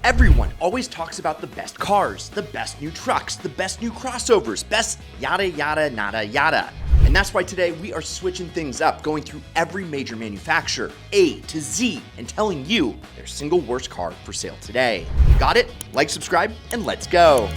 Everyone always talks about the best cars, the best new trucks, the best new crossovers, best yada yada nada yada. And that's why today we are switching things up, going through every major manufacturer, A to Z, and telling you their single worst car for sale today. Got it? Like, subscribe, and let's go.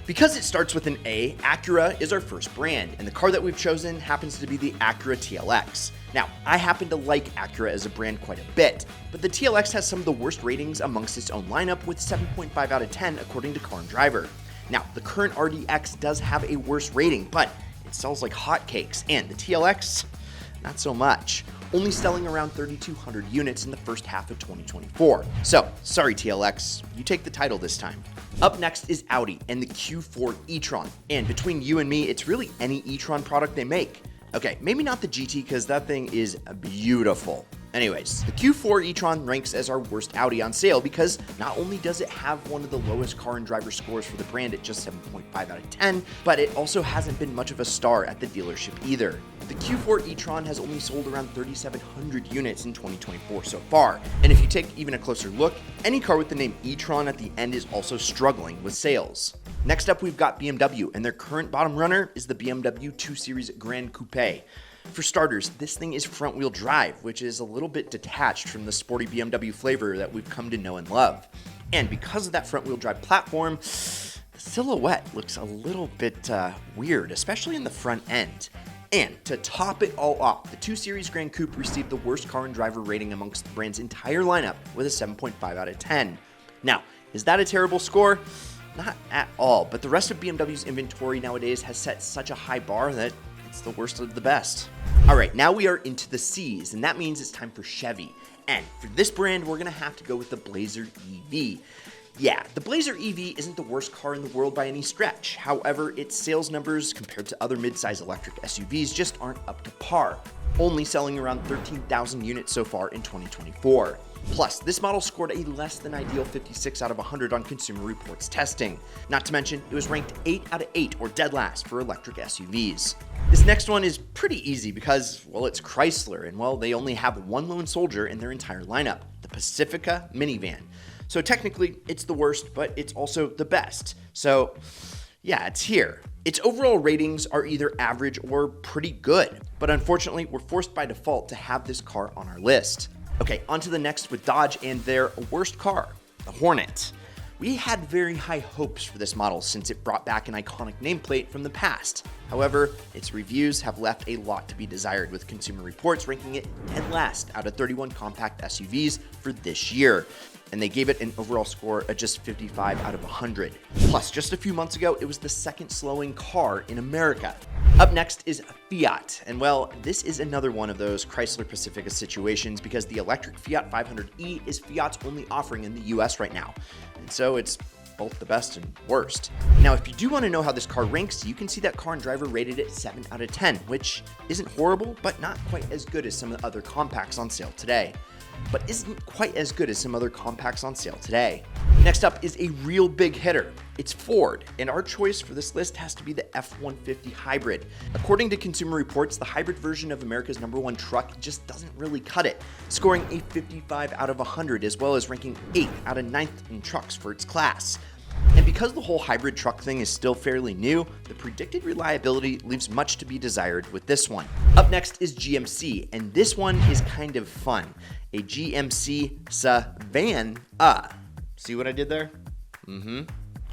Because it starts with an A, Acura is our first brand, and the car that we've chosen happens to be the Acura TLX. Now, I happen to like Acura as a brand quite a bit, but the TLX has some of the worst ratings amongst its own lineup with 7.5 out of 10 according to Car and Driver. Now, the current RDX does have a worse rating, but it sells like hotcakes, and the TLX, not so much. Only selling around 3,200 units in the first half of 2024. So, sorry TLX, you take the title this time. Up next is Audi and the Q4 e-tron, and between you and me, it's really any e-tron product they make. Okay, maybe not the GT because that thing is beautiful. Anyways, the Q4 e-tron ranks as our worst Audi on sale because not only does it have one of the lowest Car and Driver scores for the brand at just 7.5 out of 10, but it also hasn't been much of a star at the dealership either. The Q4 e-tron has only sold around 3,700 units in 2024 so far, and if you take even a closer look, any car with the name e-tron at the end is also struggling with sales. Next up, we've got BMW, and their current bottom runner is the BMW 2 Series Grand Coupe. For starters, this thing is front-wheel drive, which is a little bit detached from the sporty BMW flavor that we've come to know and love. And because of that front-wheel drive platform, the silhouette looks a little bit weird, especially in the front end. And to top it all off, the 2 Series Grand Coupe received the worst Car and Driver rating amongst the brand's entire lineup with a 7.5 out of 10. Now, is that a terrible score? Not at all, but the rest of BMW's inventory nowadays has set such a high bar that it's the worst of the best. All right, now we are into the C's, and that means it's time for Chevy. And for this brand, we're gonna have to go with the Blazer EV. Yeah, the Blazer EV isn't the worst car in the world by any stretch. However, its sales numbers compared to other mid-size electric SUVs just aren't up to par, only selling around 13,000 units so far in 2024. Plus, this model scored a less than ideal 56 out of 100 on Consumer Reports testing. Not to mention, it was ranked 8 out of 8 or dead last for electric SUVs. This next one is pretty easy because, well, it's Chrysler, and well, they only have one lone soldier in their entire lineup, the Pacifica minivan. So technically, it's the worst, but it's also the best. So, yeah, it's here. Its overall ratings are either average or pretty good, but unfortunately, we're forced by default to have this car on our list. Okay, on to the next with Dodge and their worst car, the Hornet. We had very high hopes for this model since it brought back an iconic nameplate from the past. However, its reviews have left a lot to be desired, with Consumer Reports ranking it dead last out of 31 compact SUVs for this year. And they gave it an overall score of just 55 out of 100. Plus, just a few months ago, it was the second slowing car in America. Up next is Fiat, and well, this is another one of those Chrysler Pacifica situations because the electric Fiat 500e is Fiat's only offering in the US right now, and so it's both the best and worst. Now, if you do want to know how this car ranks, you can see that Car and Driver rated it 7 out of 10, which isn't horrible, but not quite as good as some of the other compacts on sale today. Next up is a real big hitter. It's Ford, and our choice for this list has to be the F-150 hybrid. According to Consumer Reports, the hybrid version of America's #1 truck just doesn't really cut it, scoring a 55 out of 100 as well as ranking 8th out of 9th in trucks for its class. And because the whole hybrid truck thing is still fairly new, the predicted reliability leaves much to be desired with this one. Up next is GMC, and this one is kind of fun. A GMC Savana. See what I did there?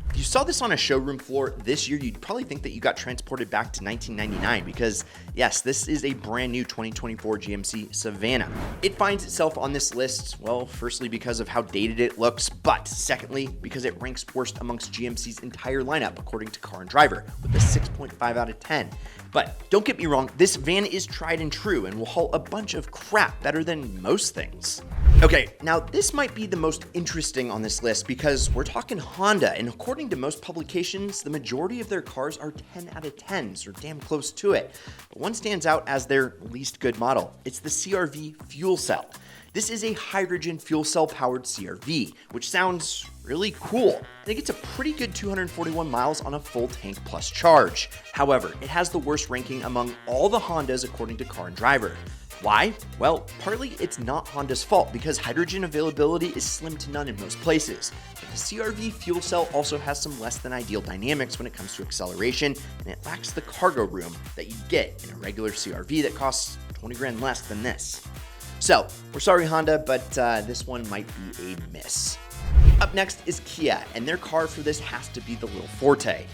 If you saw this on a showroom floor this year, you'd probably think that you got transported back to 1999 because, yes, this is a brand new 2024 GMC Savana. It finds itself on this list, well, firstly because of how dated it looks, but secondly because it ranks worst amongst GMC's entire lineup according to Car and Driver with a 6.5 out of 10. But don't get me wrong, this van is tried and true and will haul a bunch of crap better than most things. Okay, now this might be the most interesting on this list because we're talking Honda, and according to most publications, the majority of their cars are 10 out of 10s or damn close to it. But one stands out as their least good model. It's the CR-V fuel cell. This is a hydrogen fuel cell powered CR-V, which sounds really cool. I think it's a pretty good 241 miles on a full tank plus charge. However, it has the worst ranking among all the Hondas according to Car and Driver. Why? Well, partly it's not Honda's fault because hydrogen availability is slim to none in most places. But the CR-V fuel cell also has some less than ideal dynamics when it comes to acceleration, and it lacks the cargo room that you get in a regular CR-V that costs 20 grand less than this. So, we're sorry Honda, but this one might be a miss. Up next is Kia, and their car for this has to be the Little Forte.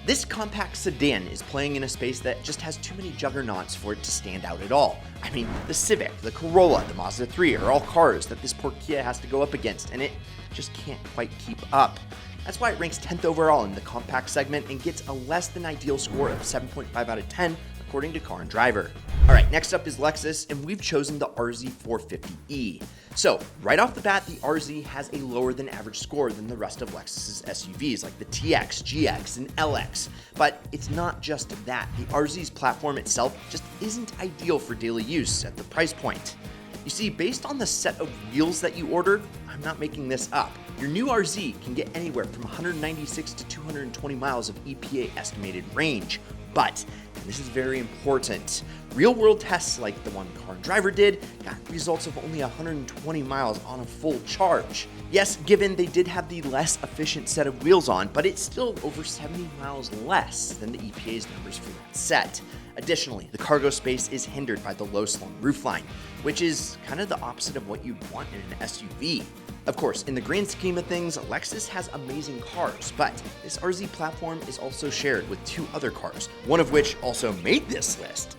This compact sedan is playing in a space that just has too many juggernauts for it to stand out at all. I mean, the Civic, the Corolla, the Mazda 3 are all cars that this poor Kia has to go up against, and it just can't quite keep up. That's why it ranks 10th overall in the compact segment and gets a less than ideal score of 7.5 out of 10, according to Car and Driver. All right, next up is Lexus, and we've chosen the RZ450e. So, right off the bat, the RZ has a lower than average score than the rest of Lexus's SUVs, like the TX, GX, and LX. But it's not just that. The RZ's platform itself just isn't ideal for daily use at the price point. You see, based on the set of wheels that you order, I'm not making this up. Your new RZ can get anywhere from 196 to 220 miles of EPA estimated range. But, and this is very important, real-world tests like the one Car and Driver did got results of only 120 miles on a full charge. Yes, given they did have the less efficient set of wheels on, but it's still over 70 miles less than the EPA's numbers for that set. Additionally, the cargo space is hindered by the low slung roofline, which is kind of the opposite of what you'd want in an SUV. Of course, in the grand scheme of things, Lexus has amazing cars, but this RZ platform is also shared with two other cars, one of which also made this list.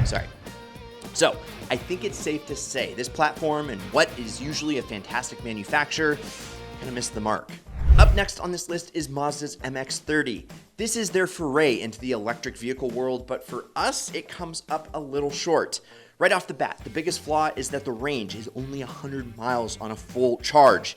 Sorry. So, I think it's safe to say this platform and what is usually a fantastic manufacturer kind of missed the mark. Up next on this list is Mazda's MX-30. This is their foray into the electric vehicle world, but for us, it comes up a little short. Right off the bat, the biggest flaw is that the range is only 100 miles on a full charge.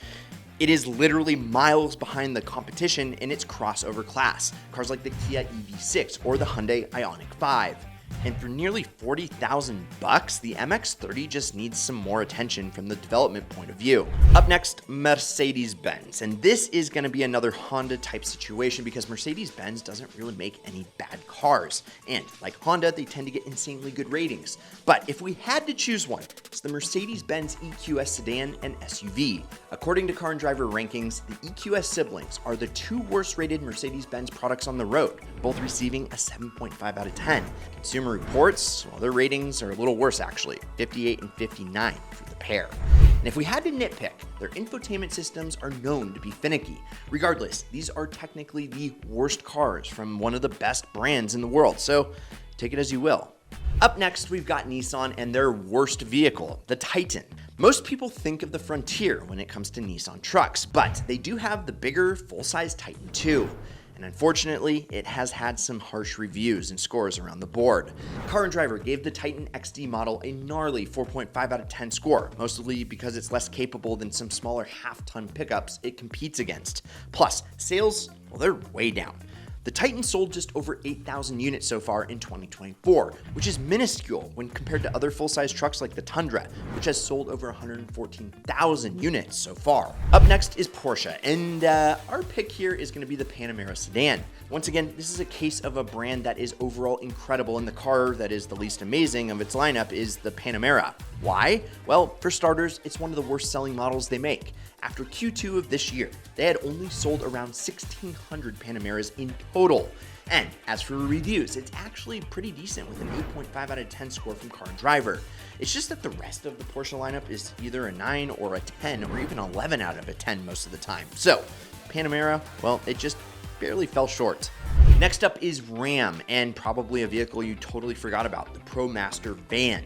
It is literally miles behind the competition in its crossover class, cars like the Kia EV6 or the Hyundai Ioniq 5. And for nearly $40,000, the MX-30 just needs some more attention from the development point of view. Up next, Mercedes-Benz. And this is going to be another Honda type situation because Mercedes-Benz doesn't really make any bad cars. And like Honda, they tend to get insanely good ratings. But if we had to choose one, it's the Mercedes-Benz EQS sedan and SUV. According to Car and Driver rankings, the EQS siblings are the two worst rated Mercedes-Benz products on the road, both receiving a 7.5 out of 10. Consumer Reports, well, their ratings are a little worse actually, 58 and 59 for the pair. And if we had to nitpick, their infotainment systems are known to be finicky. Regardless, these are technically the worst cars from one of the best brands in the world, so take it as you will. Up next, we've got Nissan and their worst vehicle, the Titan. Most people think of the Frontier when it comes to Nissan trucks, but they do have the bigger, full-size Titan too. And unfortunately, it has had some harsh reviews and scores around the board. Car and Driver gave the Titan XD model a gnarly 4.5 out of 10 score, mostly because it's less capable than some smaller half-ton pickups it competes against. Plus, sales, well, they're way down. The Titan sold just over 8,000 units so far in 2024, which is minuscule when compared to other full-size trucks like the Tundra, which has sold over 114,000 units so far. Up next is Porsche, and our pick here is going to be the Panamera sedan. Once again, this is a case of a brand that is overall incredible, and the car that is the least amazing of its lineup is the Panamera. Why? Well, for starters, it's one of the worst selling models they make. After Q2 of this year, they had only sold around 1,600 Panameras in total. And as for reviews, it's actually pretty decent with an 8.5 out of 10 score from Car and Driver. It's just that the rest of the Porsche lineup is either a 9 or a 10 or even 11 out of a 10 most of the time. So, Panamera, well, it just barely fell short. Next up is Ram, and probably a vehicle you totally forgot about, the ProMaster van.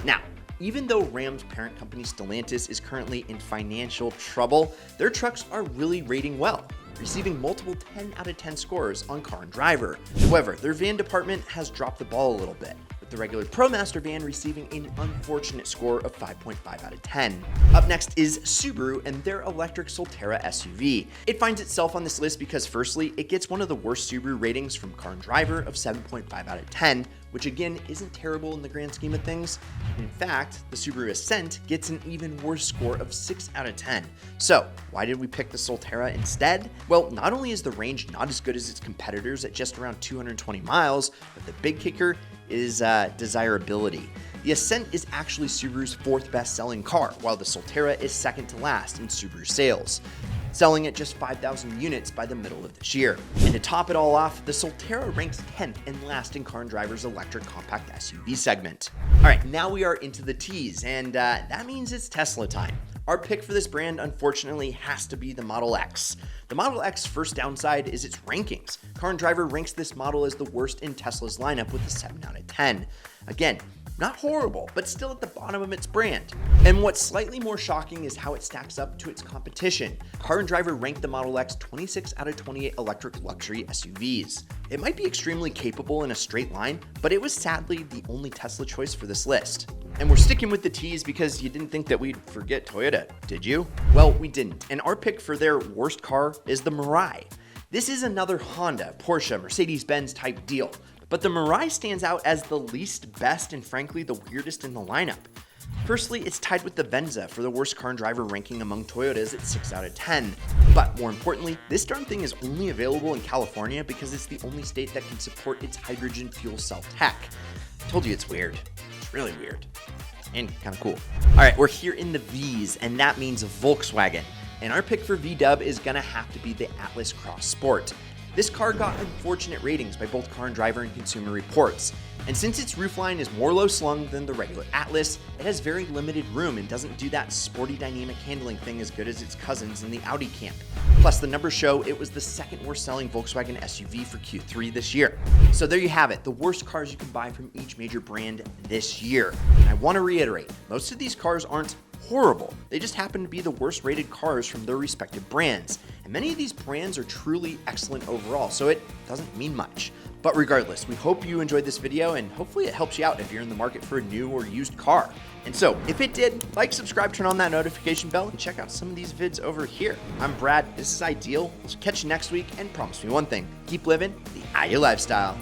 Now, even though Ram's parent company Stellantis is currently in financial trouble, their trucks are really rating well, receiving multiple 10 out of 10 scores on Car and Driver. However, their van department has dropped the ball a little bit, with the regular ProMaster van receiving an unfortunate score of 5.5 out of 10. Up next is Subaru and their electric Solterra SUV. It finds itself on this list because firstly, it gets one of the worst Subaru ratings from Car and Driver of 7.5 out of 10, which again isn't terrible in the grand scheme of things. In fact, the Subaru Ascent gets an even worse score of 6 out of 10. So, why did we pick the Solterra instead? Well, not only is the range not as good as its competitors at just around 220 miles, but the big kicker, is desirability. The Ascent is actually Subaru's 4th best-selling car, while the Solterra is second to last in Subaru sales, selling at just 5,000 units by the middle of this year. And to top it all off, the Solterra ranks 10th and last in Car and Driver's electric compact SUV segment. All right, now we are into the T's, and that means it's Tesla time. Our pick for this brand, unfortunately, has to be the Model X. The Model X's first downside is its rankings. Car and Driver ranks this model as the worst in Tesla's lineup with a 7 out of 10. Again, not horrible, but still at the bottom of its brand. And what's slightly more shocking is how it stacks up to its competition. Car and Driver ranked the Model X 26 out of 28 electric luxury SUVs. It might be extremely capable in a straight line, but it was sadly the only Tesla choice for this list. And we're sticking with the T's because you didn't think that we'd forget Toyota, did you? Well, we didn't, and our pick for their worst car is the Mirai. This is another Honda, Porsche, Mercedes-Benz type deal, but the Mirai stands out as the least best and frankly the weirdest in the lineup. Firstly, it's tied with the Venza for the worst Car and Driver ranking among Toyotas at 6 out of 10. But more importantly, this darn thing is only available in California because it's the only state that can support its hydrogen fuel cell tech. I told you it's weird. It's really weird. And kind of cool. All right, we're here in the V's, and that means Volkswagen. And our pick for VW is gonna have to be the Atlas Cross Sport. This car got unfortunate ratings by both Car and Driver and Consumer Reports. And since its roofline is more low-slung than the regular Atlas, it has very limited room and doesn't do that sporty dynamic handling thing as good as its cousins in the Audi camp. Plus, the numbers show it was the second worst-selling Volkswagen SUV for Q3 this year. So there you have it, the worst cars you can buy from each major brand this year. And I want to reiterate, most of these cars aren't horrible. They just happen to be the worst rated cars from their respective brands. And many of these brands are truly excellent overall, so it doesn't mean much. But regardless, we hope you enjoyed this video and hopefully it helps you out if you're in the market for a new or used car. And so, if it did, like, subscribe, turn on that notification bell, and check out some of these vids over here. I'm Brad, this is Ideal. We'll catch you next week, and promise me one thing, keep living the IU lifestyle.